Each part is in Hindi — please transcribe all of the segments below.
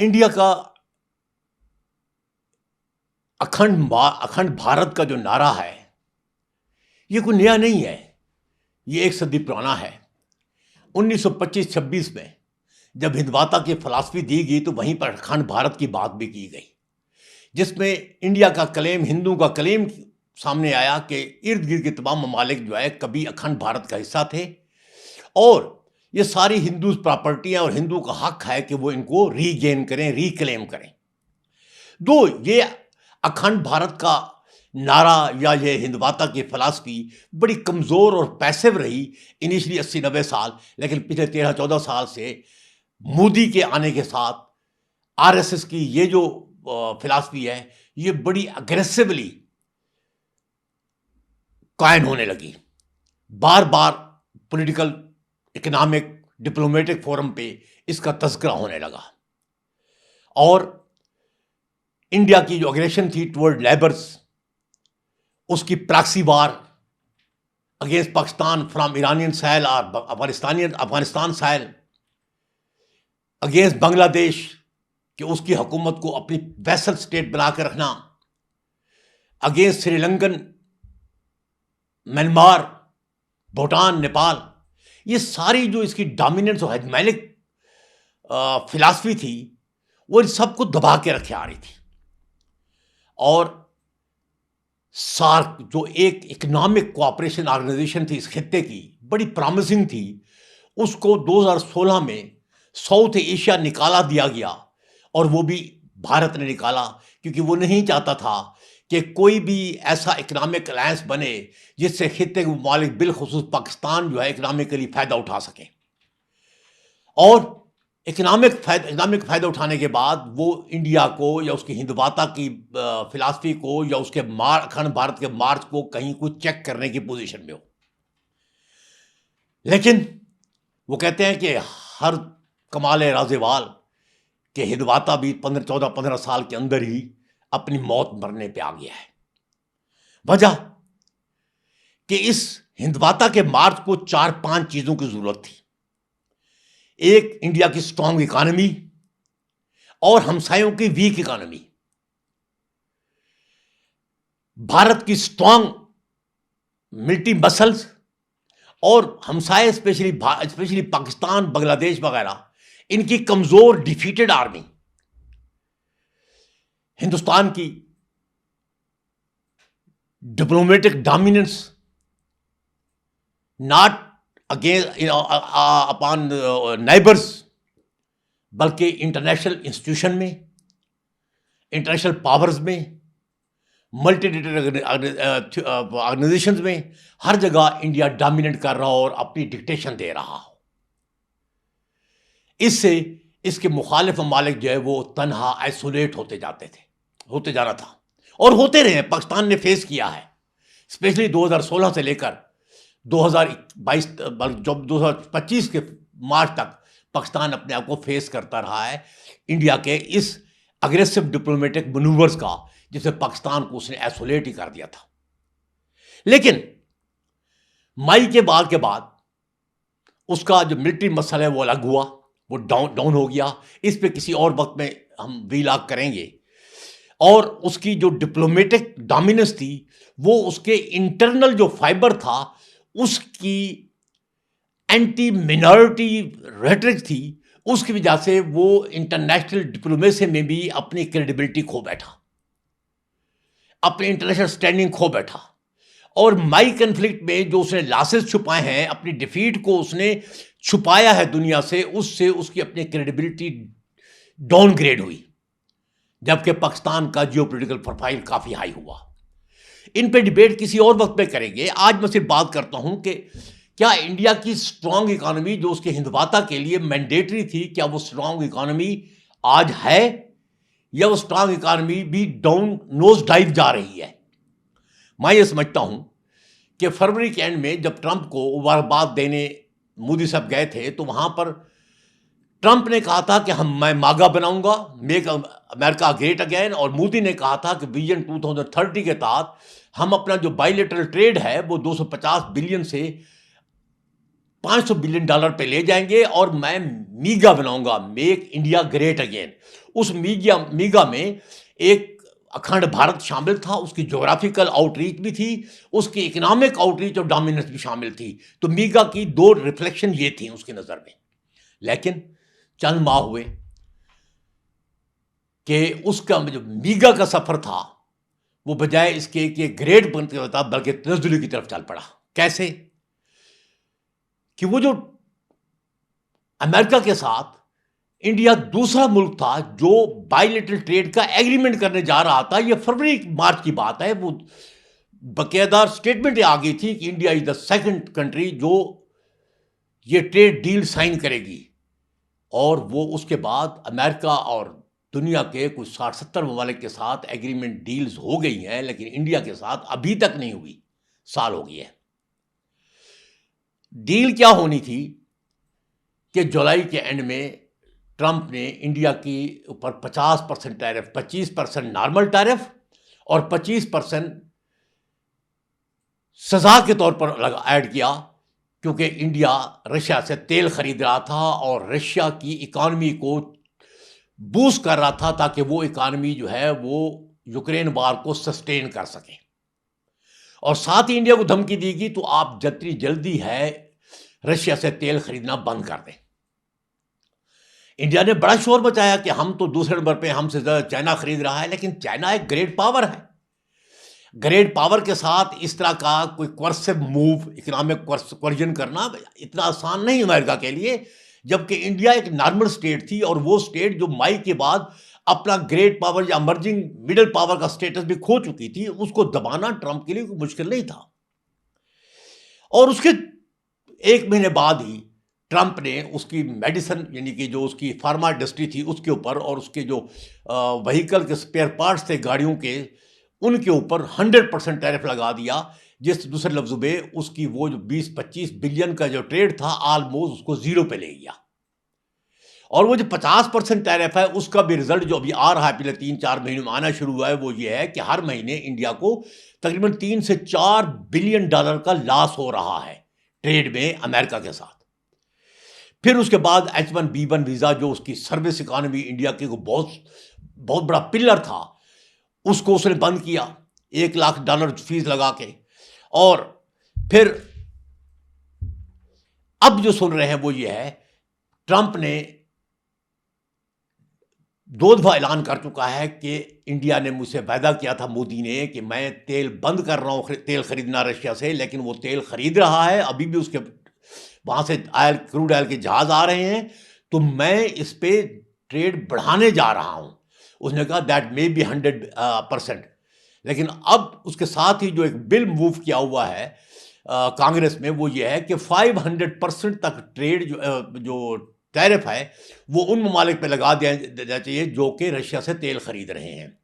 इंडिया का अखंड भारत का जो नारा है, ये कोई नया नहीं है। ये एक सदी पुराना है। 1925-26 में जब हिंदवाता की फिलॉसफी दी गई तो वहीं पर अखंड भारत की बात भी की गई, जिसमें इंडिया का क्लेम, हिंदू का क्लेम सामने आया कि इर्द गिर्द के तमाम ममालिक जो है कभी अखंड भारत का हिस्सा थे और ये सारी हिंदू प्रॉपर्टियां और हिंदू का हक है कि वो इनको रीगेन करें, रीक्लेम करें। दो ये अखंड भारत का नारा या ये हिंदवाता की फिलॉसफी बड़ी कमज़ोर और पैसिव रही इनिशियली 80-90 साल, लेकिन पिछले 13-14 साल से मोदी के आने के साथ आरएसएस की ये जो फिलॉसफी है ये बड़ी अग्रेसिवली कायम होने लगी। बार बार पॉलिटिकल, इकोनॉमिक, डिप्लोमेटिक फोरम पे इसका तज़किरा होने लगा और इंडिया की जो अग्रेशन थी टुवर्ड लेबर्स, उसकी proxy war against Pakistan from Iranian soil और अफगानिस्तान साइल, अगेंस्ट बांग्लादेश कि उसकी हुकूमत को अपनी वैसल स्टेट बना कर रखना, अगेंस्ट श्रीलंकन, म्यांमार, भूटान, नेपाल, ये सारी जो इसकी डोमिनेंस और हेजमोनिक फिलॉसफी थी वो इन सबको दबा के रखे आ रही थी। और सार्क जो एक इकोनॉमिक कोऑपरेशन ऑर्गेनाइजेशन थी इस खित्ते की, बड़ी प्रॉमिसिंग थी, उसको 2016 में साउथ एशिया निकाला दिया गया और वो भी भारत ने निकाला क्योंकि वो नहीं चाहता था कि कोई भी ऐसा इकोनॉमिक अलायंस बने जिससे खित्ते के ममालिक बिलखुसूस पाकिस्तान जो है इकोनॉमिकली फ़ायदा उठा सके। और इकोनॉमिक फ़ायदा उठाने के बाद वो इंडिया को या उसकी हिंदवाता की फिलॉसफी को या उसके अखंड भारत के मार्च को कहीं कुछ चेक करने की पोजीशन में हो। लेकिन वो कहते हैं कि हर कमाल राज़ेवाल के हिंदवाता भी 15 साल के अंदर ही अपनी मौत मरने पे आ गया है। वजह कि इस हिंदवाता के मार्च को 4-5 चीज़ों की ज़रूरत थी। एक, इंडिया की स्ट्रांग इकोनॉमी और हमसायों की वीक इकोनॉमी। भारत की स्ट्रांग मिलिट्री मसल्स और हमसाए स्पेशली पाकिस्तान, बांग्लादेश वगैरह, इनकी कमजोर डिफीटेड आर्मी। हिंदुस्तान की diplomatic dominance not against upon neighbours, बल्कि इंटरनेशनल इंस्टीट्यूशन में, इंटरनेशनल पावर्स में, मल्टीलेटरल ऑर्गेनाइजेशंस में, हर जगह इंडिया डोमिनेट कर रहा हो और अपनी डिक्टेशन दे रहा हो। इससे इसके मुखालिफ ममालिक जो है वो तन्हा आइसोलेट होते जाना था और होते रहे। पाकिस्तान ने फेस किया है, स्पेशली 2016 से लेकर 2022 जब 2025 के मार्च तक पाकिस्तान अपने आप को फेस करता रहा है इंडिया के इस अग्रेसिव डिप्लोमेटिक मनूवर्स का, जिससे पाकिस्तान को उसने आइसोलेट ही कर दिया था। लेकिन मई के बाद उसका जो मिलिट्री मसला है वो अलग हुआ, वो डाउन हो गया। इस पे किसी और वक्त में हम वीलॉग करेंगे। और उसकी जो डिप्लोमेटिक डोमिनेंस थी वो उसके इंटरनल जो फाइबर था उसकी एंटी मिनॉरिटी रेटरिक थी, उसकी वजह से वो इंटरनेशनल डिप्लोमेसी में भी अपनी क्रेडिबिलिटी खो बैठा, अपने इंटरनेशनल स्टैंडिंग खो बैठा। और मई कन्फ्लिक्ट में जो उसने लॉसेस छुपाए हैं, अपनी डिफीट को उसने छुपाया है दुनिया से, उससे उसकी अपनी क्रेडिबिलिटी डाउनग्रेड हुई, जबकि पाकिस्तान का जियोपॉलिटिकल प्रोफाइल काफ़ी हाई हुआ। इन पे डिबेट किसी और वक्त में करेंगे। आज मैं सिर्फ बात करता हूं कि क्या इंडिया की स्ट्रांग इकोनॉमी जो उसके हिंदवाता के लिए मैंडेटरी थी, क्या वो स्ट्रांग इकोनॉमी आज है या वो स्ट्रांग इकोनॉमी भी डाउन नोज डाइव जा रही है। मैं ये समझता हूं कि फरवरी के एंड में जब ट्रंप को मुबारकबाद देने मोदी साहब गए थे तो वहां पर ट्रंप ने कहा था कि मैं मागा बनाऊंगा, मेक अमेरिका ग्रेट अगेन, और मोदी ने कहा था कि विजन 2030 के तहत हम अपना जो बायलैटरल ट्रेड है वो 250 बिलियन से $500 बिलियन पे ले जाएंगे और मैं मीगा बनाऊंगा, मेक इंडिया ग्रेट अगेन। उस मीगा में एक अखंड भारत शामिल था, उसकी ज्योग्राफिकल आउटरीच भी थी, उसकी इकोनॉमिक आउटरीच और डोमिनेंस भी शामिल थी। तो मीगा की दो रिफ्लेक्शन ये थी उसकी नज़र में। लेकिन चंद माह हुए कि उसका जो मीगा का सफ़र था वो बजाय इसके कि ग्रेट बनते होता बल्कि तनज़्ज़ुल की तरफ चल पड़ा। कैसे कि वो जो अमेरिका के साथ इंडिया दूसरा मुल्क था जो बायलैटरल ट्रेड का एग्रीमेंट करने जा रहा था। ये फरवरी मार्च की बात है। वो बकायदा स्टेटमेंट आ गई थी कि India is the second country जो ये ट्रेड डील साइन करेगी। और वो उसके बाद अमेरिका और दुनिया के कुछ 60-70 ममालिक के साथ एग्रीमेंट डील्स हो गई हैं, लेकिन इंडिया के साथ अभी तक नहीं हुई। साल हो गई है। डील क्या होनी थी कि जुलाई के एंड में ट्रंप ने इंडिया की ऊपर 50% टैरिफ, 25% नॉर्मल टैरिफ और 25% सजा के तौर पर ऐड किया, क्योंकि इंडिया रशिया से तेल खरीद रहा था और रशिया की इकॉनमी को बूस्ट कर रहा था ताकि वो इकॉनमी जो है वो यूक्रेन वार को सस्टेन कर सके। और साथ ही इंडिया को धमकी दी गई तो आप जितनी जल्दी है रशिया से तेल खरीदना बंद कर दें। इंडिया ने बड़ा शोर मचाया कि हम तो दूसरे नंबर पे, हमसे ज़्यादा चाइना खरीद रहा है। लेकिन चाइना एक ग्रेट पावर है। ग्रेट पावर के साथ इस तरह का कोई क्वर्सिव मूव, इकोनॉमिक क्वर्जन करना इतना आसान नहीं अमेरिका के लिए, जबकि इंडिया एक नॉर्मल स्टेट थी और वो स्टेट जो मई के बाद अपना ग्रेट पावर या अमर्जिंग मिडिल पावर का स्टेटस भी खो चुकी थी, उसको दबाना ट्रंप के लिए कोई मुश्किल नहीं था। और उसके एक महीने बाद ही ट्रंप ने उसकी मेडिसिन यानी कि जो उसकी फार्मा इंडस्ट्री थी उसके ऊपर और उसके जो व्हीकल के स्पेयर पार्ट्स थे गाड़ियों के, उनके ऊपर 100% टैरिफ लगा दिया। जिस दूसरे लफ्ज़ों में उसकी वो जो 20-25 बिलियन का जो ट्रेड था ऑलमोस्ट उसको जीरो पे ले गया। और वो जो 50% टैरिफ है उसका भी रिजल्ट जो अभी आ रहा है, पिछले 3-4 महीनों में आना शुरू हुआ है, वो ये है कि हर महीने इंडिया को तकरीबन 3 से 4 बिलियन डॉलर का लॉस हो रहा है ट्रेड में अमेरिका के साथ। फिर उसके बाद H1B1 वीज़ा जो उसकी सर्विस इकॉनमी इंडिया के को बहुत बड़ा पिलर था, उसको उसने बंद किया $1 लाख फीस लगा के। और फिर अब जो सुन रहे हैं वो ये है, ट्रंप ने 2 दफा ऐलान कर चुका है कि इंडिया ने मुझसे वायदा किया था, मोदी ने, कि मैं तेल बंद कर रहा हूं तेल खरीदना रशिया से, लेकिन वो तेल खरीद रहा है। अभी भी उसके वहां से क्रूड ऑयल के जहाज आ रहे हैं, तो मैं इस पे ट्रेड बढ़ाने जा रहा हूं। उसने कहा दैट मे बी 100%। लेकिन अब उसके साथ ही जो एक बिल मूव किया हुआ है कांग्रेस में, वो ये है कि 500% तक ट्रेड जो टैरिफ है वो उन ममालिक पे लगा देना चाहिए जो कि रशिया से तेल खरीद रहे हैं,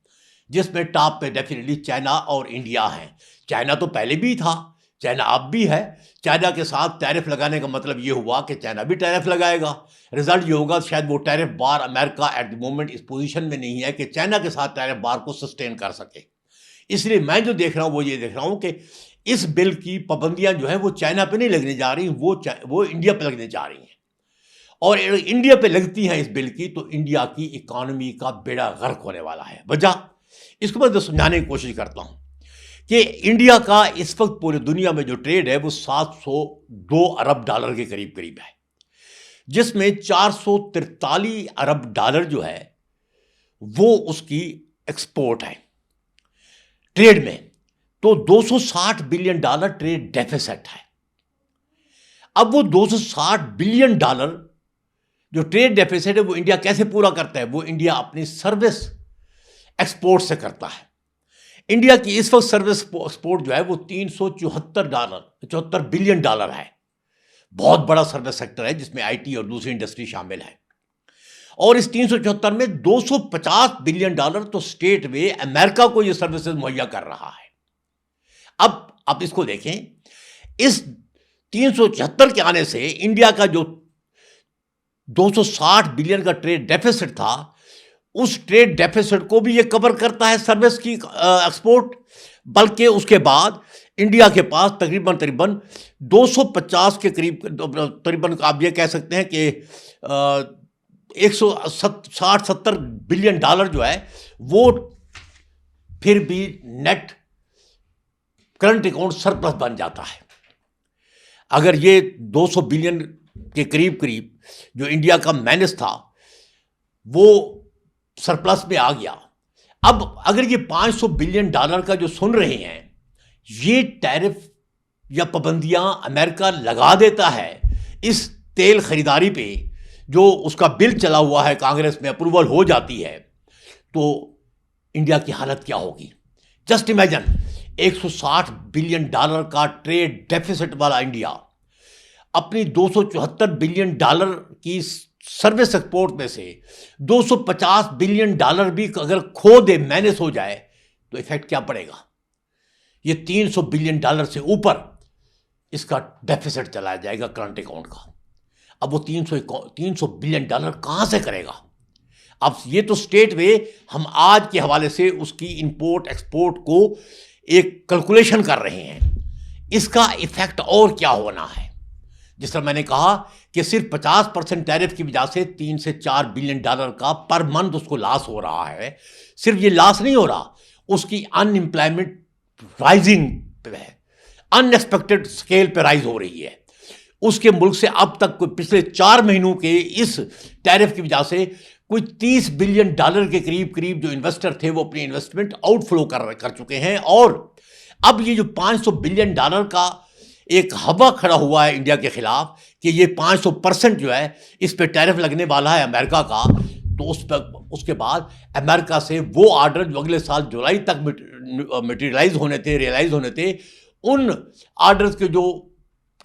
जिसमें टॉप पे डेफिनेटली चाइना और इंडिया है। चाइना तो पहले भी था, चाइना अब भी है। चाइना के साथ टैरिफ लगाने का मतलब ये हुआ कि चाइना भी टैरिफ लगाएगा। रिजल्ट ये होगा शायद वो tariff bar, America at the moment इस पोजीशन में नहीं है कि चाइना के साथ टैरिफ बार को सस्टेन कर सके। इसलिए मैं जो देख रहा हूँ वो ये देख रहा हूँ कि इस बिल की पाबंदियां जो है वो चाइना पे नहीं लगने जा रही, वो इंडिया पे लगने जा रही हैं। और इंडिया पे लगती हैं इस बिल की तो इंडिया की इकॉनमी का बेड़ा गर्क होने वाला है। वजह इसको मैं समझाने की कोशिश करता हूँ कि इंडिया का इस वक्त पूरी दुनिया में जो ट्रेड है वो $702 अरब के करीब करीब है, जिसमें $443 अरब जो है वो उसकी एक्सपोर्ट है ट्रेड में। तो $260 बिलियन ट्रेड डेफिसिट है। अब वो $260 बिलियन जो ट्रेड डेफिसिट है वो इंडिया कैसे पूरा करता है? वो इंडिया अपनी सर्विस एक्सपोर्ट से करता है। इंडिया की इस वक्त सर्विस एक्सपोर्ट जो है वो $374 बिलियन है। बहुत बड़ा सर्विस सेक्टर है जिसमें आईटी और दूसरी इंडस्ट्री शामिल है। और इस 374 में $250 बिलियन तो स्टेट वे अमेरिका को ये सर्विसेज मुहैया कर रहा है। अब आप इसको देखें, इस 374 के आने से इंडिया का जो 260 बिलियन का ट्रेड डेफिसिट था, उस ट्रेड डेफिसिट को भी ये कवर करता है सर्विस की एक्सपोर्ट। बल्कि उसके बाद इंडिया के पास तकरीबन 250 के करीब, तकरीबन आप ये कह सकते हैं कि 160-70 बिलियन डॉलर जो है वो फिर भी नेट करंट अकाउंट सरप्लस बन जाता है। अगर ये 200 बिलियन के करीब करीब जो इंडिया का मैनेज था वो सरप्लस में आ गया, अब अगर ये 500 बिलियन डॉलर का जो सुन रहे हैं, ये टैरिफ या पाबंदियां अमेरिका लगा देता है इस तेल खरीदारी पे, जो उसका बिल चला हुआ है, कांग्रेस में अप्रूवल हो जाती है, तो इंडिया की हालत क्या होगी? जस्ट इमेजिन, 160 बिलियन डॉलर का ट्रेड डेफिसिट वाला इंडिया अपनी 274 बिलियन डॉलर की सर्विस एक्सपोर्ट में से 250 बिलियन डॉलर भी अगर खो दे, मैनेज हो जाए, तो इफेक्ट क्या पड़ेगा? ये 300 बिलियन डॉलर से ऊपर इसका डेफिसिट चला जाएगा करंट अकाउंट का। अब वो 300 बिलियन डॉलर कहां से करेगा? अब ये तो स्टेट वे, हम आज के हवाले से उसकी इंपोर्ट एक्सपोर्ट को एक कैलकुलेशन कर रहे हैं, इसका इफेक्ट और क्या होना है। जिस तरह मैंने कहा कि सिर्फ 50% टैरिफ की वजह से 3 से 4 बिलियन डॉलर का पर मंथ उसको लॉस हो रहा है। सिर्फ ये लॉस नहीं हो रहा, उसकी अनएम्प्लॉयमेंट राइजिंग पे है, अनएक्सपेक्टेड स्केल पे राइज हो रही है। उसके मुल्क से अब तक पिछले 4 महीनों के इस टैरिफ की वजह से कोई 30 बिलियन डॉलर के करीब करीब जो इन्वेस्टर थे वो अपनी इन्वेस्टमेंट आउटफ्लो कर चुके हैं। और अब ये जो 500 बिलियन डॉलर का एक हवा खड़ा हुआ है इंडिया के खिलाफ कि ये 500% जो है इस पे टैरिफ लगने वाला है अमेरिका का, तो उस पर उसके बाद अमेरिका से वो ऑर्डर जो अगले साल जुलाई तक रियलाइज होने थे, उन ऑर्डर्स के जो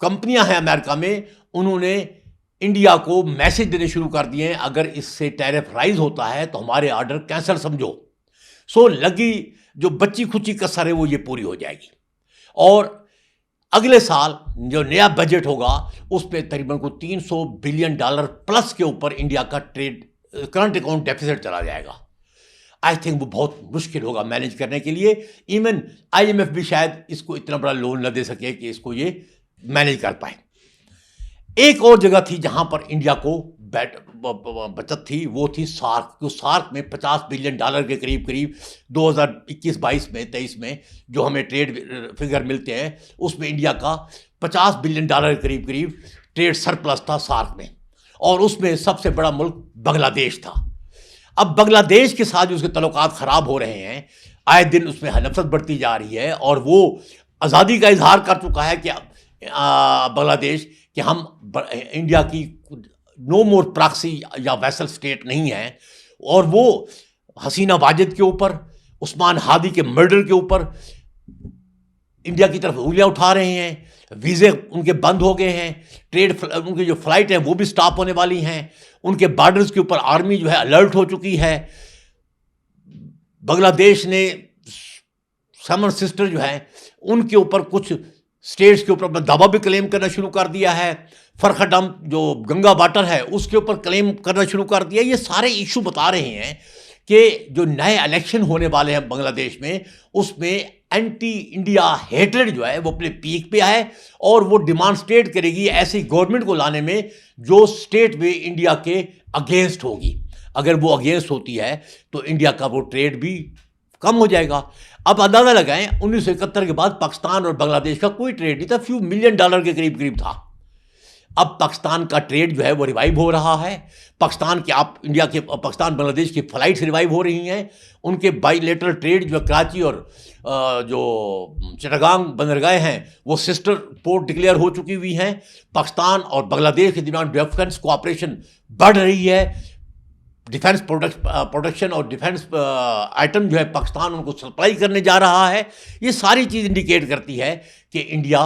कंपनियां हैं अमेरिका में, उन्होंने इंडिया को मैसेज देने शुरू कर दिए हैं, अगर इससे टैरिफ राइज होता है तो हमारे ऑर्डर कैंसिल समझो। सो लगी जो बच्ची खुची कसर है वो ये पूरी हो जाएगी। और अगले साल जो नया बजट होगा उसमें तकरीबन को 300 बिलियन डॉलर प्लस के ऊपर इंडिया का ट्रेड करंट अकाउंट डेफिसिट चला जाएगा। आई थिंक वो बहुत मुश्किल होगा मैनेज करने के लिए। इवन IMF भी शायद इसको इतना बड़ा लोन न दे सके कि इसको ये मैनेज कर पाए। एक और जगह थी जहां पर इंडिया को बचत थी, वो थी सार्क। तो सार्क में 50 बिलियन डॉलर के करीब करीब 2021-22 में 23 में जो हमें ट्रेड फिगर मिलते हैं, उसमें इंडिया का 50 बिलियन डॉलर के करीब करीब ट्रेड सरप्लस था सार्क में। और उसमें सबसे बड़ा मुल्क बांग्लादेश था। अब बांग्लादेश के साथ जो उसके तल्लुकात ख़राब हो रहे हैं, आए दिन उसमें नफरत बढ़ती जा रही है, और वो आज़ादी का इजहार कर चुका है कि बांग्लादेश कि हम इंडिया की नो मोर प्रॉक्सी या वैसल स्टेट नहीं है। और वो हसीना वाजिद के ऊपर, उस्मान हादी के मर्डर के ऊपर इंडिया की तरफ उंगलियां उठा रहे हैं। वीज़े उनके बंद हो गए हैं, ट्रेड उनकी जो फ्लाइट है वो भी स्टॉप होने वाली हैं, उनके बॉर्डर्स के ऊपर आर्मी जो है अलर्ट हो चुकी है। बांग्लादेश ने समर सिस्टर जो है उनके ऊपर कुछ स्टेट्स के ऊपर अपना दावा भी क्लेम करना शुरू कर दिया है। फरखडम जो गंगा वाटर है उसके ऊपर क्लेम करना शुरू कर दिया। ये सारे इशू बता रहे हैं कि जो नए इलेक्शन होने वाले हैं बांग्लादेश में, उसमें एंटी इंडिया हेट्रेड जो है वो अपने पीक पे है, और वो डिमॉन्स्ट्रेट करेगी ऐसी गवर्नमेंट को लाने में जो स्टेट में इंडिया के अगेंस्ट होगी। अगर वो अगेंस्ट होती है तो इंडिया का वो ट्रेड भी कम हो जाएगा। अब अंदाजा लगाएं, 1971 के बाद पाकिस्तान और बांग्लादेश का कोई ट्रेड नहीं था, फ्यू मिलियन डॉलर के करीब करीब था। अब पाकिस्तान का ट्रेड जो है वो रिवाइव हो रहा है। पाकिस्तान बांग्लादेश की फ्लाइट्स रिवाइव हो रही हैं। उनके बाईलेटरल ट्रेड जो कराची और जो चिटागांग बंदरगाह हैं वो सिस्टर पोर्ट डिक्लेयर हो चुकी हुई हैं। पाकिस्तान और बांग्लादेश के दरमियान डिफेंस कोऑपरेशन बढ़ रही है। डिफेंस प्रोडक्शन और डिफेंस आइटम जो है पाकिस्तान उनको सप्लाई करने जा रहा है। ये सारी चीज़ इंडिकेट करती है कि इंडिया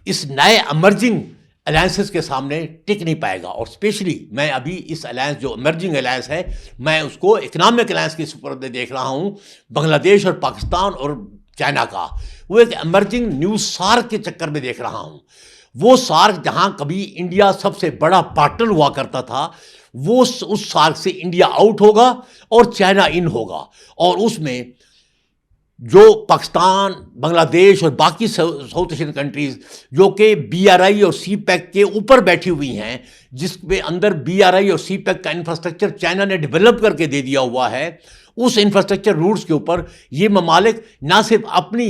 इस नए एमर्जिंग अलायंसेस के सामने टिक नहीं पाएगा। और स्पेशली मैं अभी इस अलायंस जो इमर्जिंग अलायंस है, मैं उसको इकोनॉमिक अलायंस के ऊपर देख रहा हूँ। बांग्लादेश और पाकिस्तान और चाइना का वो एक इमर्जिंग न्यू सार्क के चक्कर में देख रहा हूँ। वो सार्क जहाँ कभी इंडिया सबसे बड़ा पार्टनर हुआ करता था, वो उस सार्क से इंडिया आउट होगा और चाइना इन होगा। और उसमें जो पाकिस्तान, बांग्लादेश और बाकी साउथ एशियन कंट्रीज जो कि BRI और CPEC के ऊपर बैठी हुई हैं, जिसमें अंदर BRI और CPEC का इंफ्रास्ट्रक्चर चाइना ने डेवलप करके दे दिया हुआ है, उस इंफ्रास्ट्रक्चर रूट्स के ऊपर ये ममालिक ना सिर्फ अपनी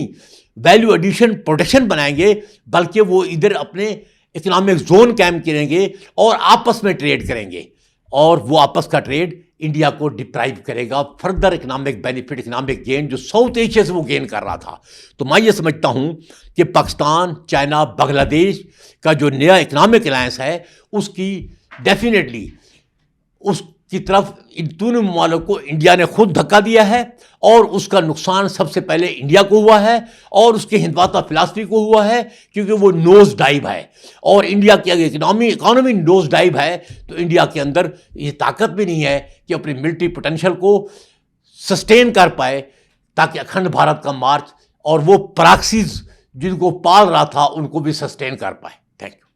वैल्यू एडिशन प्रोटेक्शन बनाएंगे, बल्कि वो इधर अपने इकोनॉमिक जोन कायम करेंगे और आपस में ट्रेड करेंगे, और वो आपस का ट्रेड इंडिया को डिप्राइव करेगा further economic benefit, economic gain जो साउथ एशिया से वो गेन कर रहा था। तो मैं ये समझता हूँ कि पाकिस्तान, चाइना, बांग्लादेश का जो नया इकोनॉमिक अलायंस है, उसकी डेफिनेटली उसकी तरफ इन दोनों ममालिक को इंडिया ने खुद धक्का दिया है, और उसका नुकसान सबसे पहले इंडिया को हुआ है और उसके हिंदवाता फिलासफी को हुआ है, क्योंकि वो नोज डाइव है, और इंडिया की अगर इकोनॉमी नोज डाइव है तो इंडिया के अंदर ये ताकत भी नहीं है कि अपनी मिलिट्री पोटेंशियल को सस्टेन कर पाए, ताकि अखंड भारत का मार्च और वो प्रॉक्सीज जिनको पाल रहा था उनको भी सस्टेन कर पाए। Thank you.